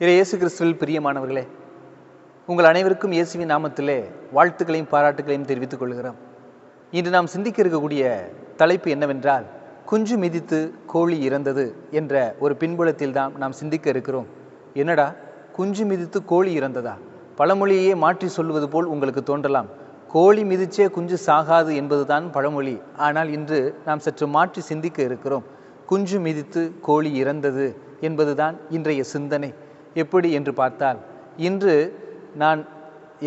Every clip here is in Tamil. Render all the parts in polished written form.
இயேசு கிறிஸ்துவில் பிரியமானவர்களே, உங்கள் அனைவருக்கும் இயேசுவின் நாமத்திலே வாழ்த்துக்களையும் பாராட்டுகளையும் தெரிவித்துக் கொள்கிறோம். இன்று நாம் சிந்திக்க இருக்கக்கூடிய தலைப்பு என்னவென்றால், குஞ்சு மிதித்து கோழி இறந்தது என்ற ஒரு பின்புலத்தில் தான் நாம் சிந்திக்க இருக்கிறோம். என்னடா குஞ்சு மிதித்து கோழி இறந்ததா? பழமொழியே மாற்றி சொல்லுவது போல் உங்களுக்கு தோன்றலாம். கோழி மிதிச்சே குஞ்சு சாகாது என்பதுதான் பழமொழி. ஆனால் இன்று நாம் சற்று மாற்றி சிந்திக்க இருக்கிறோம். குஞ்சு மிதித்து கோழி இறந்தது என்பதுதான் இன்றைய சிந்தனை. எப்படி என்று பார்த்தால், இன்று நான்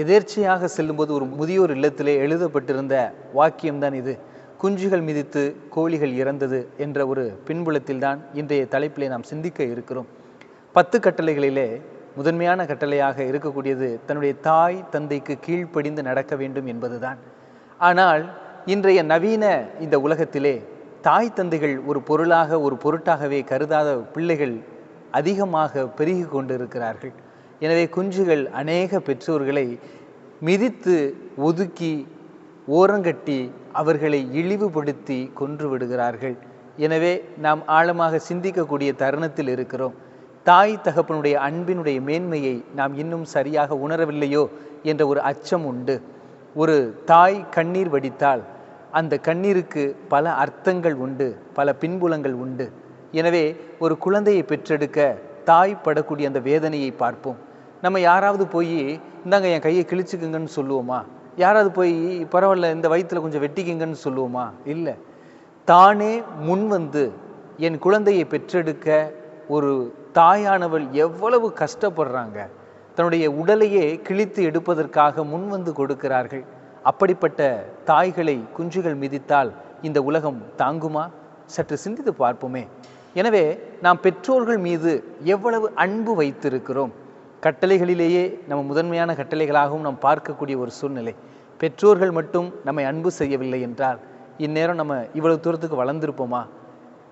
எதேர்ச்சையாக செல்லும்போது ஒரு முதியோர் இல்லத்திலே எழுதப்பட்டிருந்த வாக்கியம்தான் இது. குஞ்சுகள் மிதித்து கோழிகள் இறந்தது என்ற ஒரு பின்புலத்தில் தான் இன்றைய தலைப்பிலே நாம் சிந்திக்க இருக்கிறோம். 10 கட்டளைகளிலே முதன்மையான கட்டளையாக இருக்கக்கூடியது தன்னுடைய தாய் தந்தைக்கு கீழ்ப்படிந்து நடக்க வேண்டும் என்பதுதான். ஆனால் இன்றைய நவீன இந்த உலகத்திலே தாய் தந்தைகள் ஒரு பொருளாக ஒரு பொருட்டாகவே கருதாத பிள்ளைகள் அதிகமாக பெருகி கொண்டிருக்கிறார்கள். எனவே குஞ்சுகள் அநேக பெற்றோர்களை மிதித்து ஒதுக்கி ஓரங்கட்டி அவர்களை இழிவுபடுத்தி கொன்று விடுகிறார்கள். எனவே நாம் ஆழமாக சிந்திக்கக்கூடிய தருணத்தில் இருக்கிறோம். தாய் தகப்பனுடைய அன்பினுடைய மேன்மையை நாம் இன்னும் சரியாக உணரவில்லையோ என்ற ஒரு அச்சம் உண்டு. ஒரு தாய் கண்ணீர் வடித்தால் அந்த கண்ணீருக்கு பல அர்த்தங்கள் உண்டு, பல பின்புலங்கள் உண்டு. எனவே ஒரு குழந்தையை பெற்றெடுக்க தாய் படக்கூடிய அந்த வேதனையை பார்ப்போம். நம்ம யாராவது போய் இந்தாங்க என் கையை கிழிச்சுக்குங்கன்னு சொல்லுவோமா? யாராவது போய் பரவாயில்ல இந்த வயிற்றில் கொஞ்சம் வெட்டிக்குங்கன்னு சொல்லுவோமா? இல்லை. தானே முன் வந்து என் குழந்தையை பெற்றெடுக்க ஒரு தாயானவள் எவ்வளவு கஷ்டப்படுறாங்க. தன்னுடைய உடலையே கிழித்து எடுப்பதற்காக முன் வந்து கொடுக்கிறார்கள். அப்படிப்பட்ட தாய்களை குஞ்சுகள் மிதித்தால் இந்த உலகம் தாங்குமா? சற்று சிந்தித்து பார்ப்போமே. எனவே நாம் பெற்றோர்கள் மீது எவ்வளவு அன்பு வைத்திருக்கிறோம். கட்டளைகளிலேயே நம்ம முதன்மையான கட்டளைகளாகவும் நாம் பார்க்கக்கூடிய ஒரு சூழ்நிலை. பெற்றோர்கள் மட்டும் நம்மை அன்பு செய்யவில்லை என்றால் இந்நேரம் நம்ம இவ்வளவு தூரத்துக்கு வளர்ந்திருப்போமா?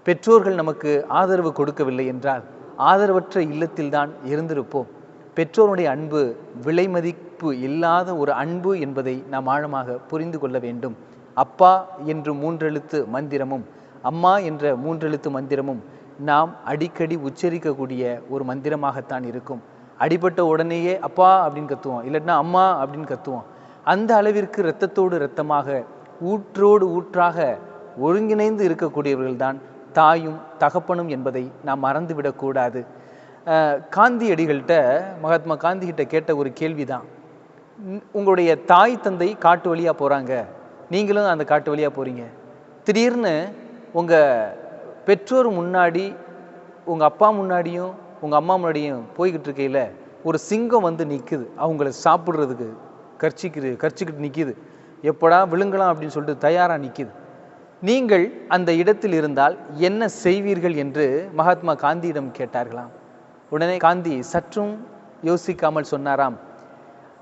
பெற்றோர்கள் நமக்கு ஆதரவு கொடுக்கவில்லை என்றால் ஆதரவற்ற இல்லத்தில் தான் இருந்திருப்போம். பெற்றோருடைய அன்பு விலை மதிப்பு இல்லாத ஒரு அன்பு என்பதை நாம் ஆழமாக புரிந்து கொள்ள வேண்டும். அப்பா என்று 3 எழுத்து மந்திரமும் அம்மா என்ற 3 எழுத்து மந்திரமும் நாம் அடிக்கடி உச்சரிக்கக்கூடிய ஒரு மந்திரமாகத்தான் இருக்கும். அடிபட்ட உடனேயே அப்பா அப்படின்னு கத்துவோம், இல்லைன்னா அம்மா அப்படின்னு கத்துவோம். அந்த அளவிற்கு இரத்தத்தோடு இரத்தமாக ஊற்றோடு ஊற்றாக ஒருங்கிணைந்து இருக்கக்கூடியவர்கள் தான் தாயும் தகப்பனும் என்பதை நாம் மறந்துவிடக்கூடாது. காந்தியடிகள்கிட்ட மகாத்மா காந்திகிட்ட கேட்ட ஒரு கேள்விதான், உங்களுடைய தாய் தந்தை காட்டு வழியாக போகிறாங்க, நீங்களும் அந்த காட்டு வழியாக போகிறீங்க. திடீர்னு உங்கள் பெற்றோர் முன்னாடி உங்கள் அப்பா முன்னாடியும் உங்கள் அம்மா முன்னாடியும் போய்கிட்டு இருக்கையில் ஒரு சிங்கம் வந்து நிற்குது, அவங்கள சாப்பிட்றதுக்கு கர்ச்சிக்கிட்டு நிற்கிது. எப்படா விழுங்கலாம் அப்படின்னு சொல்லிட்டு தயாராக நிற்கிது. நீங்கள் அந்த இடத்தில் இருந்தால் என்ன செய்வீர்கள் என்று மகாத்மா காந்தியிடம் கேட்டார்களாம். உடனே காந்தி சற்றும் யோசிக்காமல் சொன்னாராம்,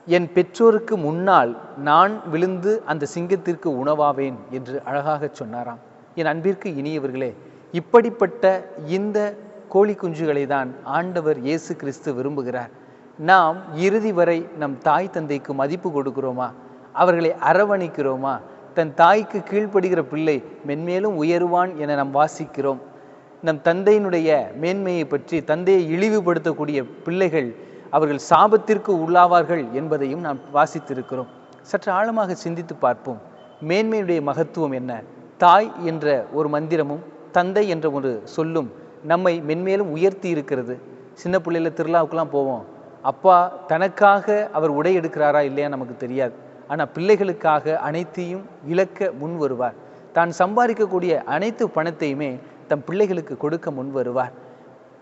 என் பெற்றோருக்கு முன்னால் நான் விழுந்து அந்த சிங்கத்திற்கு உணவாவேன் என்று அழகாக சொன்னாராம். என் அன்பிற்கு இனியவர்களே, இப்படிப்பட்ட இந்த கோழி குஞ்சுகளை தான் ஆண்டவர் இயேசு கிறிஸ்து விரும்புகிறார். நாம் இறுதி வரை நம் தாய் தந்தைக்கு மதிப்பு கொடுக்கிறோமா? அவர்களை அரவணைக்கிறோமா? தன் தாய்க்கு கீழ்ப்படுகிற பிள்ளை மென்மேலும் உயருவான் என நாம் வாசிக்கிறோம். நம் தந்தையினுடைய மேன்மையை பற்றி, தந்தையை இழிவுபடுத்தக்கூடிய பிள்ளைகள் அவர்கள் சாபத்திற்கு உள்ளாவார்கள் என்பதையும் நாம் வாசித்திருக்கிறோம். சற்று ஆழமாக சிந்தித்து பார்ப்போம். மேன்மையுடைய மகத்துவம் என்ன? தாய் என்ற ஒரு மந்திரமும் தந்தை என்ற ஒரு சொல்லும் நம்மை மென்மேலும் உயர்த்தி இருக்கிறது. சின்ன பிள்ளையில திருவிழாவுக்கெல்லாம் போவோம். அப்பா தனக்காக அவர் உடை எடுக்கிறாரா இல்லையா நமக்கு தெரியாது. ஆனால் பிள்ளைகளுக்காக அனைத்தையும் இழக்க முன் வருவார். தான் சம்பாதிக்கக்கூடிய அனைத்து பணத்தையுமே தம் பிள்ளைகளுக்கு கொடுக்க முன் வருவார்.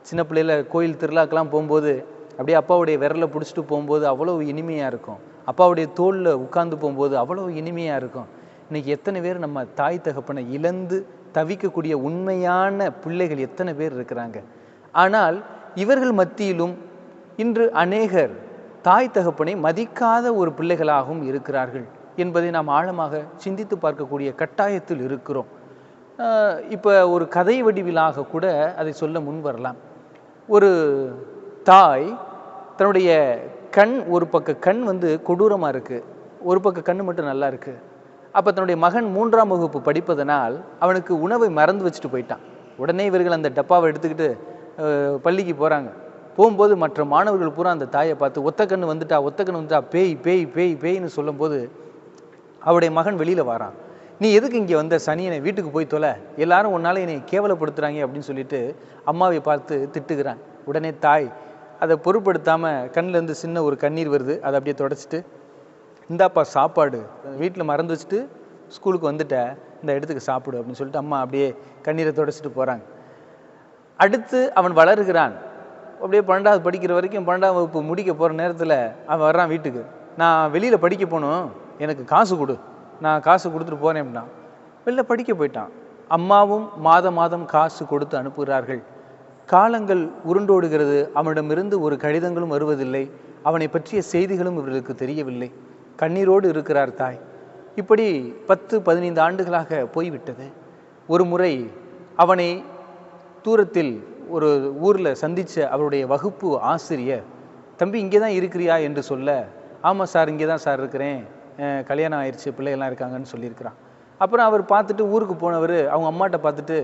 சின்ன பிள்ளையில கோயில் திருவிழாக்கெல்லாம் போகும்போது அப்படியே அப்பாவுடைய விரலை பிடிச்சிட்டு போகும்போது அவ்வளவு இனிமையாக இருக்கும். அப்பாவுடைய தோளில் உட்கார்ந்து போகும்போது அவ்வளவு இனிமையாக இருக்கும். இன்னைக்கு எத்தனை பேர் நம்ம தாய் தகப்பனை இழந்து தவிக்கக்கூடிய உண்மையான பிள்ளைகள் எத்தனை பேர் இருக்கிறாங்க. ஆனால் இவர்கள் மத்தியிலும் இன்று அநேகர் தாய் தகப்பனை மதிக்காத ஒரு பிள்ளைகளாகவும் இருக்கிறார்கள் என்பதை நாம் ஆழமாக சிந்தித்து பார்க்கக்கூடிய கட்டாயத்தில் இருக்கிறோம். இப்போ ஒரு கதை வடிவிலாக கூட அதை சொல்ல முன் வரலாம். ஒரு தாய் தன்னுடைய கண், ஒரு பக்க கண் வந்து கொடூரமாக இருக்குது, ஒரு பக்க கண் மட்டும் நல்லா இருக்குது. அப்போ தன்னுடைய மகன் 3ஆம் வகுப்பு படிப்பதனால் அவனுக்கு உணவை மறந்து வச்சுட்டு போயிட்டான். உடனே இவர்கள் அந்த டப்பாவை எடுத்துக்கிட்டு பள்ளிக்கு போகிறாங்க. போகும்போது மற்ற மாணவர்கள் பூரா அந்த தாயை பார்த்து ஒத்த கண்ணு வந்துட்டா பேய் பேய் பேய் பேய்னு சொல்லும்போது அவருடைய மகன் வெளியில் வரான். நீ எதுக்கு இங்கே வந்த சனியனை, வீட்டுக்கு போய் தொலை, எல்லாரும் உன்னால என்னை கேவலப்படுத்துகிறாங்க அப்படின்னு சொல்லிட்டு அம்மாவை பார்த்து திட்டுகிறான். உடனே தாய் அதை பொருட்படுத்தாமல் கண்ணிலேருந்து சின்ன ஒரு கண்ணீர் வருது, அதை அப்படியே தொடச்சிட்டு இந்தாப்பா சாப்பாடு, வீட்டில் மறந்து வச்சுட்டு ஸ்கூலுக்கு வந்துட்ட, இந்த இடத்துக்கு சாப்பிடு அப்படின்னு சொல்லிட்டு அம்மா அப்படியே கண்ணீரை தொடச்சிட்டு போகிறாங்க. அடுத்து அவன் வளருகிறான். அப்படியே 12வது படிக்கிற வரைக்கும் 12ஆம் வகுப்பு முடிக்க போகிற நேரத்தில் அவன் வர்றான் வீட்டுக்கு. நான் வெளியில் படிக்க போகணும், எனக்கு காசு கொடு, நான் காசு கொடுத்துட்டு போகிறேன் அப்படின்னா. வெளில படிக்க போயிட்டான். அம்மாவும் மாதம் காசு கொடுத்து அனுப்புகிறார்கள். காலங்கள் உருண்டோடுகிறது. அவனிடமிருந்து ஒரு கடிதங்களும் வருவதில்லை. அவனை பற்றிய செய்திகளும் இவர்களுக்கு தெரியவில்லை. கண்ணீரோடு இருக்கிறார் தாய். இப்படி 10-15 ஆண்டுகளாக போய்விட்டது. ஒரு முறை அவனை தூரத்தில் ஒரு ஊரில் சந்தித்த அவருடைய வகுப்பு ஆசிரியர், தம்பி இங்கே தான் இருக்கிறியா என்று சொல்ல, ஆமாம் சார் இங்கே தான் சார் இருக்கிறேன், கல்யாணம் ஆயிடுச்சு, பிள்ளைகள்லாம் இருக்காங்கன்னு சொல்லியிருக்கிறான். அப்புறம் அவர் பார்த்துட்டு ஊருக்கு போனவர் அவங்க அம்மாட்ட பார்த்துட்டு,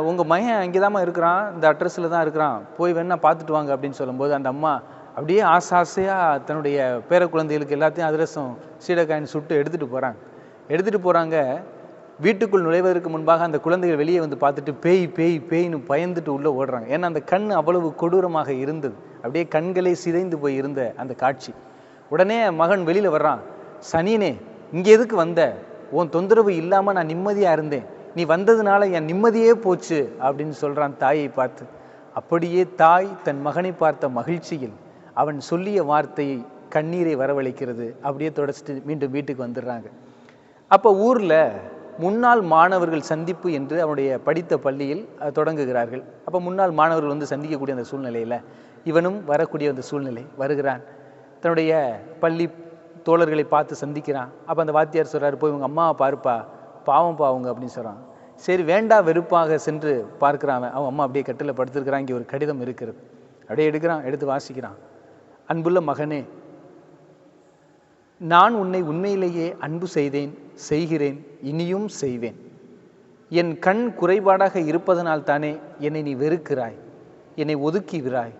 உங்கள் மகன் அங்கே தாம்மா இருக்கிறான், இந்த அட்ரஸில் தான் இருக்கிறான், போய் வேணா பார்த்துட்டு வாங்க அப்படின்னு சொல்லும்போது அந்த அம்மா அப்படியே ஆசையாக தன்னுடைய பேர குழந்தைகளுக்கு எல்லாத்தையும் அதிரசம் சீடக்காயின் சுட்டு எடுத்துகிட்டு போகிறாங்க. வீட்டுக்குள் நுழைவதற்கு முன்பாக அந்த குழந்தைகள் வெளியே வந்து பார்த்துட்டு பேய் பேய் பேய்னு பயந்துட்டு உள்ளே ஓடுறாங்க. ஏன்னா அந்த கண் அவ்வளவு கொடூரமாக இருந்தது. அப்படியே கண்களை சிதைந்து போய் இருந்த அந்த காட்சி. உடனே மகன் வெளியில் வர்றான். சனியனே, இங்கே எதுக்கு வந்த? உன் தொந்தரவு இல்லாமல் நான் நிம்மதியாக இருந்தேன், நீ வந்ததுனால என் நிம்மதியே போச்சு அப்படின்னு சொல்கிறான் தாயை பார்த்து. அப்படியே தாய் தன் மகனை பார்த்த மகிழ்ச்சியில் அவன் சொல்லிய வார்த்தையை கண்ணீரை வரவழைக்கிறது. அப்படியே தொடச்சிட்டு மீண்டும் வீட்டுக்கு வந்துடுறாங்க. அப்போ ஊரில் முன்னாள் மாணவர்கள் சந்திப்பு என்று அவனுடைய படித்த பள்ளியில் தொடங்குகிறார்கள். அப்போ முன்னாள் மாணவர்கள் வந்து சந்திக்கக்கூடிய அந்த சூழ்நிலையில் இவனும் வரக்கூடிய அந்த சூழ்நிலை வருகிறான். தன்னுடைய பள்ளி தோழர்களை பார்த்து சந்திக்கிறான். அப்போ அந்த வாத்தியார் சொல்கிறார், போய் உங்கள் அம்மாவை பாருப்பா, பாவம் பாவுங்க அப்படின்னு சொல்கிறான். சரி, வேண்டா வெறுப்பாக சென்று பார்க்குறான். அவன் அம்மா அப்படியே கட்டில் படுத்துருக்கிறான். இங்கே ஒரு கடிதம் இருக்கிறது. அப்படியே எடுத்து வாசிக்கிறான். அன்புள்ள மகனே, நான் உன்னை உண்மையிலேயே அன்பு செய்கிறேன், இனியும் செய்வேன். என் கண் குறைபாடாக இருப்பதனால் தானே என்னை நீ வெறுக்கிறாய், என்னை ஒதுக்கிவிறாய்,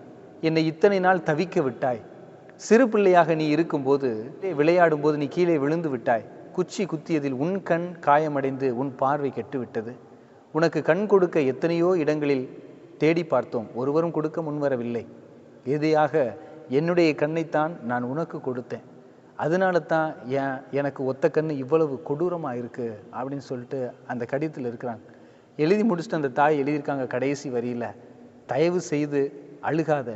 என்னை இத்தனை நாள் தவிக்க விட்டாய். சிறு பிள்ளையாக நீ இருக்கும்போது விளையாடும் போது நீ கீழே விழுந்து விட்டாய். குச்சி குத்தியதில் உன் கண் காயமடைந்து உன் பார்வை கெட்டுவிட்டது. உனக்கு கண் கொடுக்க எத்தனையோ இடங்களில் தேடி பார்த்தோம், ஒருவரும் கொடுக்க முன்வரவில்லை. இறுதியாக என்னுடைய கண்ணைத்தான் நான் உனக்கு கொடுத்தேன். அதனால தான் எனக்கு ஒத்த கண்ணு இவ்வளவு கொடூரமாக இருக்குது அப்படின்னு சொல்லிட்டு அந்த கடிதத்தில் இருக்கிறாங்க. எழுதி முடிச்சுட்டு அந்த தாய் எழுதியிருக்காங்க கடைசி வரியில், தயவு செய்து அழுகாத,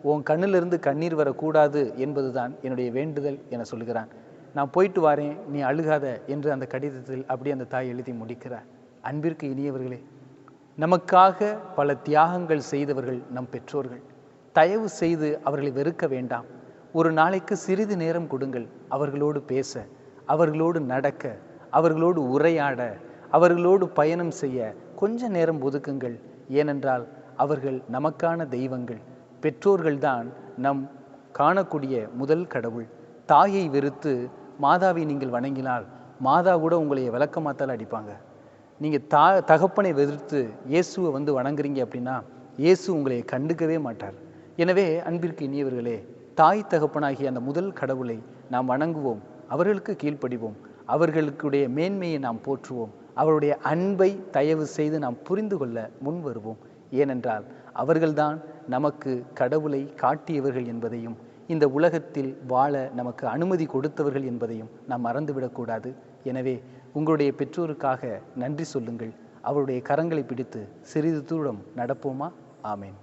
உன் கண்ணிலிருந்து கண்ணீர் வரக்கூடாது என்பது தான் என்னுடைய வேண்டுதல் என சொல்கிறான். நான் போயிட்டு வரேன், நீ அழுகாத என்று அந்த கடிதத்தில் அப்படி அந்த தாய் எழுதி முடிக்கிறார். அன்பிற்கு இனியவர்களே, நமக்காக பல தியாகங்கள் செய்தவர்கள் நம் பெற்றோர்கள். தயவு செய்து அவர்களை வெறுக்க வேண்டாம். ஒரு நாளைக்கு சிறிது நேரம் கொடுங்கள். அவர்களோடு பேச, அவர்களோடு நடக்க, அவர்களோடு உரையாட, அவர்களோடு பயணம் செய்ய கொஞ்ச நேரம் ஒதுக்குங்கள். ஏனென்றால் அவர்கள் நமக்கான தெய்வங்கள். பெற்றோர்கள்தான் நம் காணக்கூடிய முதல் கடவுள். தாயை வெறுத்து மாதாவை நீங்கள் வணங்கினால் மாதா கூட உங்களை விளக்கமாத்தால் அடிப்பாங்க. நீங்கள் தகப்பனை வெறுத்து இயேசுவை வந்து வணங்குறீங்க அப்படின்னா இயேசு உங்களை கண்டுக்கவே மாட்டார். எனவே அன்பிற்கு இனியவர்களே, தாய் தகப்பனாகிய அந்த முதல் கடவுளை நாம் வணங்குவோம், அவர்களுக்கு கீழ்ப்படிவோம், அவர்களுடைய மேன்மையை நாம் போற்றுவோம், அவருடைய அன்பை தயவு செய்து நாம் புரிந்து கொள்ள முன் வருவோம். ஏனென்றால் அவர்கள்தான் நமக்கு கடவுளை காட்டியவர்கள் என்பதையும் இந்த உலகத்தில் வாழ நமக்கு அனுமதி கொடுத்தவர்கள் என்பதையும் நாம் மறந்துவிடக்கூடாது. எனவே உங்களுடைய பெற்றோருக்காக நன்றி சொல்லுங்கள். அவருடைய கரங்களை பிடித்து சிறிது தூரம் நடப்போமா? ஆமேன்.